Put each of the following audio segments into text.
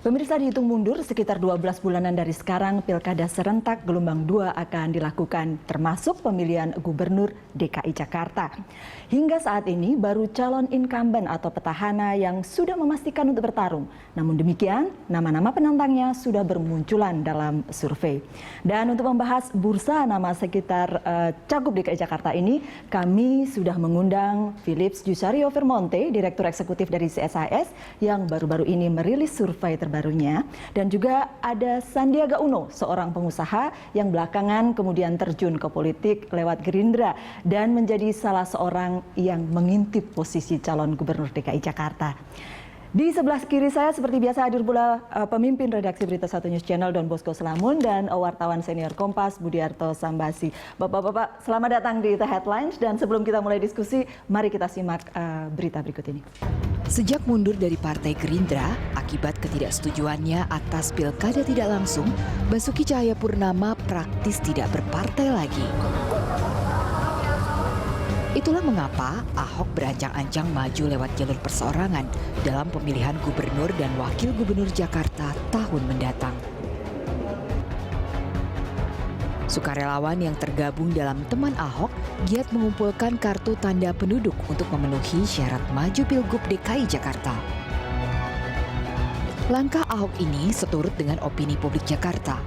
Pemirsa, dihitung mundur sekitar 12 bulanan dari sekarang, Pilkada serentak gelombang 2 akan dilakukan, termasuk pemilihan Gubernur DKI Jakarta. Hingga saat ini baru calon incumbent atau petahana yang sudah memastikan untuk bertarung. Namun demikian, nama-nama penantangnya sudah bermunculan dalam survei. Dan untuk membahas bursa nama sekitar Cagup DKI Jakarta ini, kami sudah mengundang Philips Jusario Vermonte, Direktur Eksekutif dari CSIS, yang baru-baru ini merilis survei terbarunya, dan juga ada Sandiaga Uno, seorang pengusaha yang belakangan kemudian terjun ke politik lewat Gerindra dan menjadi salah seorang yang mengintip posisi calon Gubernur DKI Jakarta. Di sebelah kiri saya seperti biasa hadir pula pemimpin redaksi Berita 1 News Channel Don Bosco Selamun dan wartawan senior Kompas Budiarto Sambasi. Bapak-bapak, selamat datang di The Headlines, dan sebelum kita mulai diskusi, mari kita simak berita berikut ini. Sejak mundur dari Partai Gerindra akibat ketidaksetujuannya atas pilkada tidak langsung, Basuki Cahayapurnama praktis tidak berpartai lagi. Itulah mengapa Ahok berancang-ancang maju lewat jalur perseorangan dalam pemilihan gubernur dan wakil gubernur Jakarta tahun mendatang. Sukarelawan yang tergabung dalam Teman Ahok giat mengumpulkan kartu tanda penduduk untuk memenuhi syarat maju Pilgub DKI Jakarta. Langkah Ahok ini seturut dengan opini publik Jakarta.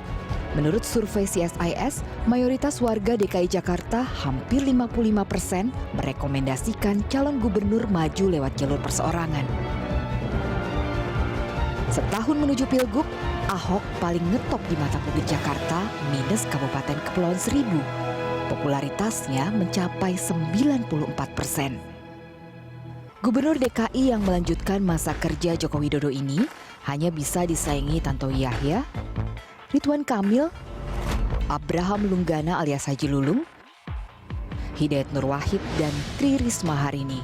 Menurut survei CSIS, mayoritas warga DKI Jakarta hampir 55% merekomendasikan calon gubernur maju lewat jalur perseorangan. Setahun menuju Pilgub, Ahok paling ngetop di mata publik Jakarta minus Kabupaten Kepulauan Seribu. Popularitasnya mencapai 94%. Gubernur DKI yang melanjutkan masa kerja Joko Widodo ini hanya bisa disaingi Tantowi Yahya, Ridwan Kamil, Abraham Lunggana alias Haji Lulung, Hidayat Nur Wahid, dan Tri Risma hari ini.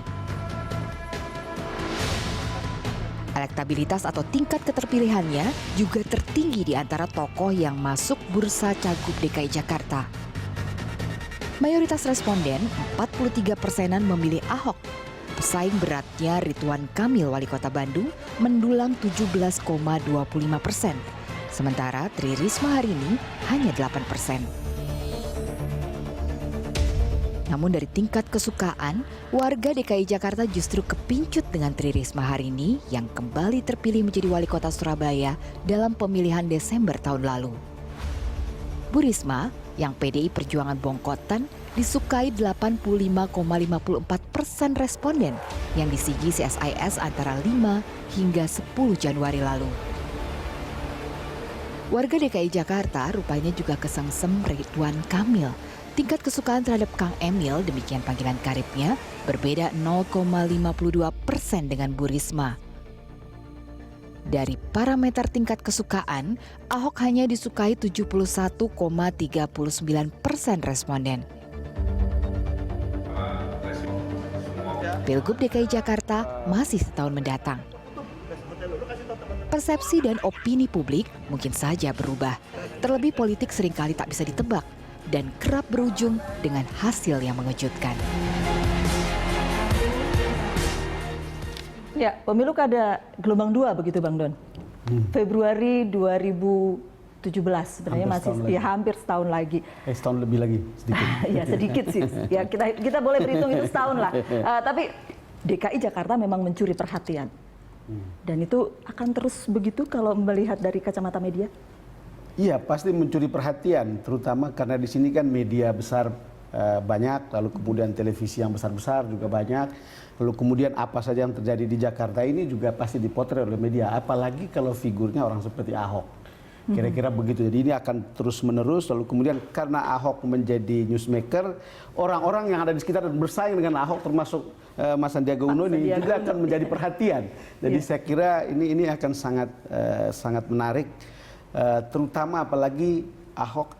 Elektabilitas atau tingkat keterpilihannya juga tertinggi di antara tokoh yang masuk bursa Cagup DKI Jakarta. Mayoritas responden, 43%-an memilih Ahok. Pesaing beratnya Ridwan Kamil, Wali Kota Bandung, mendulang 17,25%. Sementara Tri Risma hari ini hanya 8%. Namun dari tingkat kesukaan, warga DKI Jakarta justru kepincut dengan Tri Risma hari ini yang kembali terpilih menjadi Wali Kota Surabaya dalam pemilihan Desember tahun lalu. Bu Risma, yang PDI Perjuangan bongkotan, disukai 85,54% responden yang disigi CSIS antara 5 hingga 10 Januari lalu. Warga DKI Jakarta rupanya juga kesengsem Ridwan Kamil. Tingkat kesukaan terhadap Kang Emil, demikian panggilan karibnya, berbeda 0,52% dengan Bu Risma. Dari parameter tingkat kesukaan, Ahok hanya disukai 71,39% responden. Pilgub DKI Jakarta masih setahun mendatang. Persepsi dan opini publik mungkin saja berubah. Terlebih politik seringkali tak bisa ditebak dan kerap berujung dengan hasil yang mengejutkan. Ya, pemilu kada gelombang 2 begitu Bang Don. Februari 2017 sebenarnya masih hampir setahun lagi. Setahun lebih lagi sedikit. Ya sedikit sih. Ya kita boleh berhitung itu setahun lah. Tapi DKI Jakarta memang mencuri perhatian. Dan itu akan terus begitu kalau melihat dari kacamata media? Iya, pasti mencuri perhatian, terutama karena di sini kan media besar banyak, lalu kemudian televisi yang besar-besar juga banyak, lalu kemudian apa saja yang terjadi di Jakarta ini juga pasti dipotret oleh media, apalagi kalau figurnya orang seperti Ahok. Kira-kira begitu. Jadi ini akan terus-menerus, lalu kemudian karena Ahok menjadi newsmaker, orang-orang yang ada di sekitar bersaing dengan Ahok termasuk Mas Sandiaga Uno ini juga akan menjadi perhatian. Jadi saya kira ini akan sangat menarik, terutama apalagi Ahok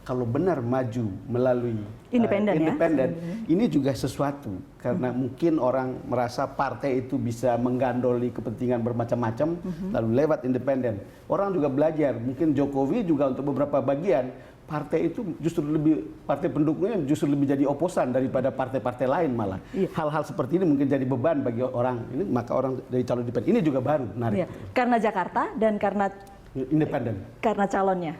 kalau benar maju melalui independen, ini juga sesuatu karena mungkin orang merasa partai itu bisa menggandoli kepentingan bermacam-macam lalu lewat independen. Orang juga belajar, mungkin Jokowi juga untuk beberapa bagian partai itu justru lebih, partai pendukungnya justru lebih jadi oposan daripada partai-partai lain malah. Hal-hal seperti ini mungkin jadi beban bagi orang ini, maka orang dari calon independen ini juga baru menarik. Karena Jakarta dan karena independen. Karena calonnya.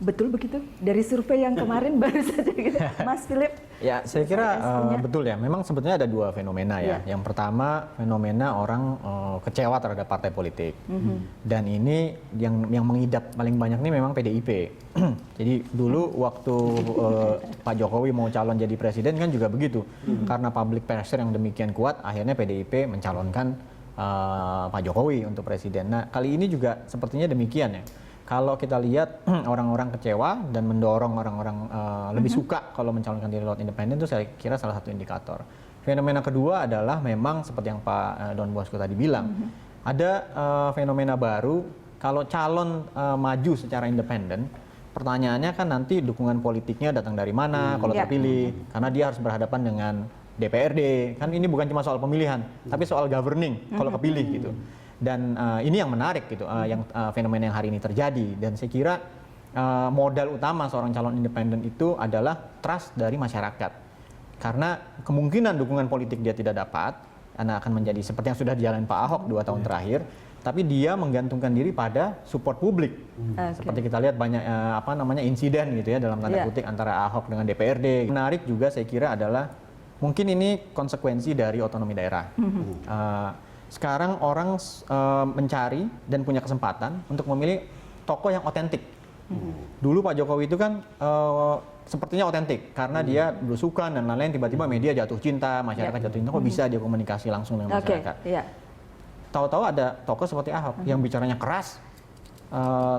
Betul begitu? Dari survei yang kemarin baru saja gitu. Mas Philip? Ya, saya kira betul ya. Memang sebetulnya ada dua fenomena ya. Yang pertama, fenomena orang kecewa terhadap partai politik. Dan ini yang mengidap paling banyak ini memang PDIP. Jadi dulu waktu Pak Jokowi mau calon jadi presiden kan juga begitu. Karena public pressure yang demikian kuat, akhirnya PDIP mencalonkan Pak Jokowi untuk presiden. Nah, kali ini juga sepertinya demikian ya. Kalau kita lihat orang-orang kecewa dan mendorong orang-orang lebih suka kalau mencalonkan diri lewat independen, itu saya kira salah satu indikator. Fenomena kedua adalah memang seperti yang Pak Don Bosco tadi bilang, ada fenomena baru kalau calon maju secara independen, pertanyaannya kan nanti dukungan politiknya datang dari mana kalau terpilih, karena dia harus berhadapan dengan DPRD, kan ini bukan cuma soal pemilihan, tapi soal governing kalau kepilih gitu. Dan ini yang menarik gitu, yang fenomena yang hari ini terjadi. Dan saya kira modal utama seorang calon independen itu adalah trust dari masyarakat. Karena kemungkinan dukungan politik dia tidak dapat, karena akan menjadi seperti yang sudah dijalani Pak Ahok 2 tahun terakhir, tapi dia menggantungkan diri pada support publik. Seperti kita lihat banyak insiden gitu ya dalam tanda kutip antara Ahok dengan DPRD. Menarik juga saya kira adalah mungkin ini konsekuensi dari otonomi daerah. Sekarang orang mencari dan punya kesempatan untuk memilih tokoh yang otentik. Dulu Pak Jokowi itu kan sepertinya otentik karena dia belusukan dan lain-lain, tiba-tiba media jatuh cinta, masyarakat jatuh cinta, kok bisa dia komunikasi langsung dengan masyarakat. Tahu-tahu ada tokoh seperti Ahok yang bicaranya keras,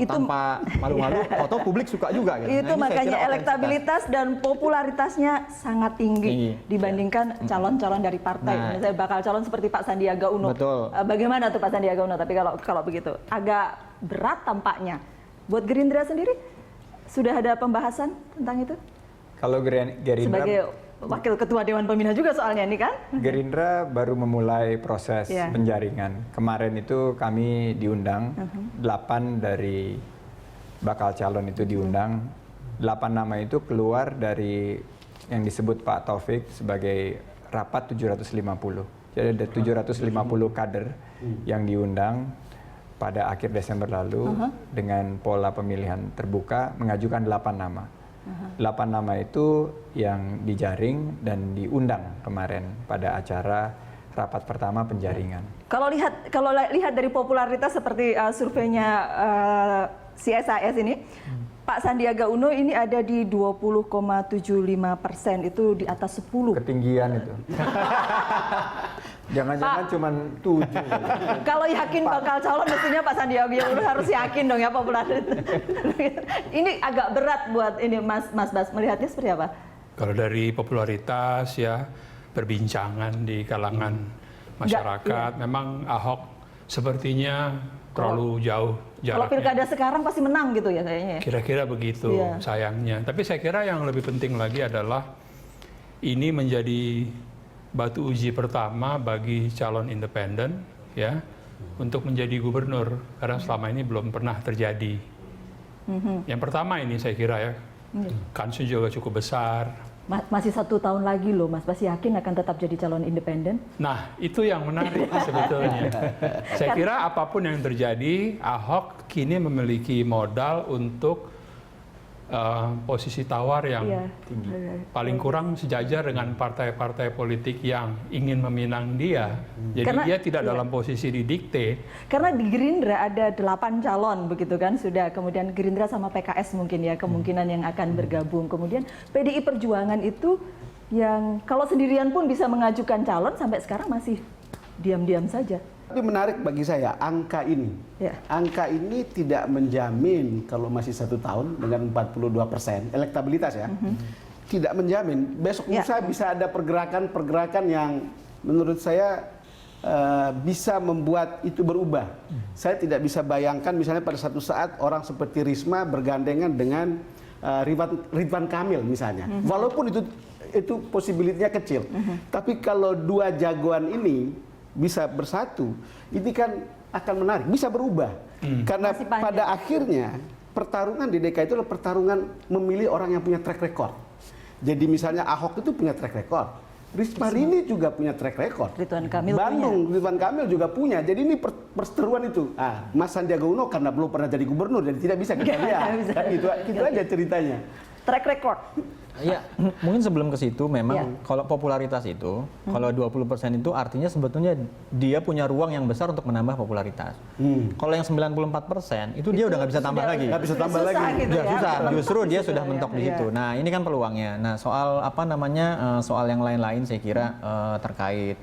tanpa malu-malu, atau publik suka juga gitu. Itu nah, makanya elektabilitas dan popularitasnya sangat tinggi dibandingkan calon-calon dari partai. Misalnya bakal calon seperti Pak Sandiaga Uno. Betul. Bagaimana tuh Pak Sandiaga Uno? Tapi kalau begitu agak berat tampaknya. Buat Gerindra sendiri sudah ada pembahasan tentang itu? Kalau Gerindra sebagai Wakil Ketua Dewan Pembina juga soalnya ini kan? Gerindra baru memulai proses penjaringan. Kemarin itu kami diundang, 8 dari bakal calon itu diundang. 8 nama itu keluar dari yang disebut Pak Taufik sebagai rapat 750. Jadi ada 750 kader yang diundang pada akhir Desember lalu dengan pola pemilihan terbuka mengajukan 8 nama. 8 nama itu yang dijaring dan diundang kemarin pada acara rapat pertama penjaringan. Kalau lihat dari popularitas seperti surveinya CSIS ini, Pak Sandiaga Uno ini ada di 20,75%, itu di atas 10. Ketinggian itu. Jangan-jangan cuma 7. Kalau yakin bakal calon mestinya Pak Sandiaga Uno harus yakin dong ya popularitas. Ini agak berat buat ini Mas Bas, melihatnya seperti apa? Kalau dari popularitas ya, perbincangan di kalangan masyarakat, memang Ahok sepertinya terlalu jauh jaraknya. Kalau pilkada sekarang pasti menang gitu ya kayaknya ya? Kira-kira begitu sayangnya. Tapi saya kira yang lebih penting lagi adalah ini menjadi batu uji pertama bagi calon independen ya untuk menjadi gubernur, karena selama ini belum pernah terjadi. Yang pertama ini saya kira ya, kansnya juga cukup besar. Masih 1 tahun lagi loh, Mas Bas, yakin akan tetap jadi calon independen? Nah, itu yang menarik sebetulnya. Saya kira apapun yang terjadi, Ahok kini memiliki modal untuk posisi tawar yang tinggi. Paling kurang sejajar dengan partai-partai politik yang ingin meminang dia. Jadi karena, dia tidak dalam posisi didikte. Karena di Gerindra ada 8 calon begitu kan, sudah. Kemudian Gerindra sama PKS mungkin ya kemungkinan yang akan bergabung. Kemudian PDI Perjuangan itu yang kalau sendirian pun bisa mengajukan calon, sampai sekarang masih diam-diam saja. Tapi menarik bagi saya angka ini. Angka ini tidak menjamin kalau masih 1 tahun dengan 42% elektabilitas ya. Tidak menjamin. Besok lusa bisa ada pergerakan-pergerakan yang menurut saya bisa membuat itu berubah. Saya tidak bisa bayangkan misalnya pada satu saat orang seperti Risma bergandengan dengan Ridwan Kamil misalnya. Walaupun itu posibilitasnya kecil. Tapi kalau dua jagoan ini bisa bersatu, ini kan akan menarik, bisa berubah. Karena pada akhirnya pertarungan di DKI itu adalah pertarungan memilih orang yang punya track record. Jadi misalnya Ahok itu punya track record, Risma Rini juga punya track record, Ridwan Kamil Ridwan Kamil juga punya. Jadi ini perseteruan itu. Mas Sandiaga Uno karena belum pernah jadi gubernur, jadi tidak bisa kita lihat. Kan gitu aja ceritanya. Track record. Ya, mungkin sebelum ke situ memang kalau popularitas itu, kalau 20% itu artinya sebetulnya dia punya ruang yang besar untuk menambah popularitas. Kalau yang 94% itu dia udah nggak bisa tambah lagi. Nggak bisa tambah lagi. Gitu Udah ya. susah, justru dia sudah mentok di situ. Nah, ini kan peluangnya. Nah, soal apa namanya, soal yang lain-lain saya kira terkait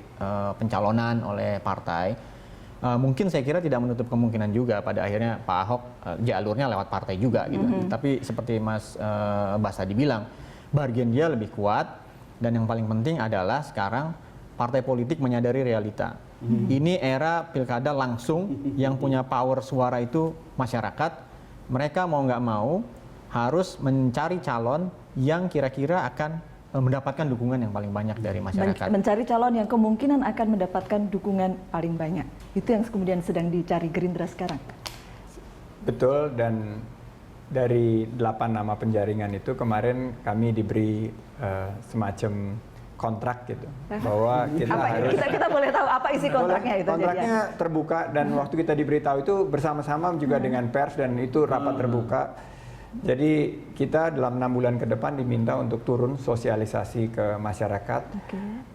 pencalonan oleh partai. Mungkin saya kira tidak menutup kemungkinan juga pada akhirnya Pak Ahok jalurnya lewat partai juga gitu. Tapi seperti Mas Bas tadi bilang, bargain dia lebih kuat, dan yang paling penting adalah sekarang partai politik menyadari realita. Ini era pilkada langsung, yang punya power suara itu masyarakat. Mereka mau nggak mau harus mencari calon yang kira-kira akan mendapatkan dukungan yang paling banyak dari masyarakat. Mencari calon yang kemungkinan akan mendapatkan dukungan paling banyak. Itu yang kemudian sedang dicari Gerindra sekarang. Betul, dan dari 8 nama penjaringan itu kemarin kami diberi semacam kontrak gitu, bahwa kita harus kita boleh tahu apa isi kontraknya itu. Kontraknya terbuka, dan waktu kita diberitahu itu bersama-sama juga dengan pers, dan itu rapat terbuka. Jadi kita dalam 6 bulan ke depan diminta untuk turun sosialisasi ke masyarakat,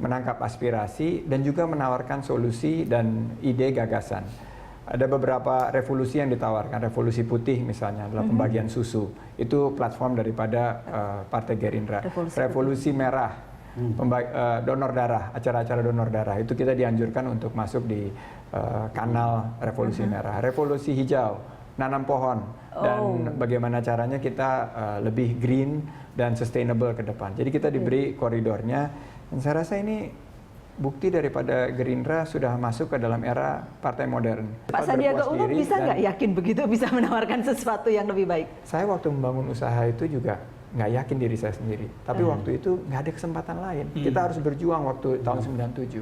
menangkap aspirasi, dan juga menawarkan solusi dan ide gagasan. Ada beberapa revolusi yang ditawarkan, revolusi putih misalnya adalah pembagian susu, itu platform daripada Partai Gerindra. Revolusi merah, donor darah, acara-acara donor darah, itu kita dianjurkan untuk masuk di kanal revolusi merah. Revolusi hijau, nanam pohon, dan bagaimana caranya kita lebih green dan sustainable ke depan. Jadi kita diberi koridornya, dan saya rasa ini bukti daripada Gerindra sudah masuk ke dalam era partai modern. Pak Sandiaga Uno bisa nggak yakin begitu bisa menawarkan sesuatu yang lebih baik? Saya waktu membangun usaha itu juga nggak yakin diri saya sendiri. Tapi waktu itu nggak ada kesempatan lain. Kita harus berjuang waktu tahun 97.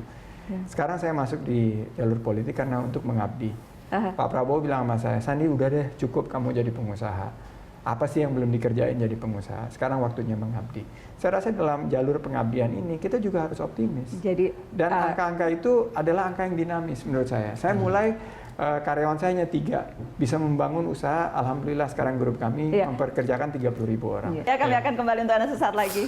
Sekarang saya masuk di jalur politik karena untuk mengabdi. Pak Prabowo bilang sama saya, Sandi udah deh cukup kamu jadi pengusaha. Apa sih yang belum dikerjain jadi pengusaha? Sekarang waktunya mengabdi. Saya rasa dalam jalur pengabdian ini kita juga harus optimis. Dan angka-angka itu adalah angka yang dinamis menurut saya. Saya mulai karyawan saya hanya 3, bisa membangun usaha. Alhamdulillah sekarang grup kami memperkerjakan 30.000 orang. Kami akan kembali untuk Anda sesaat lagi.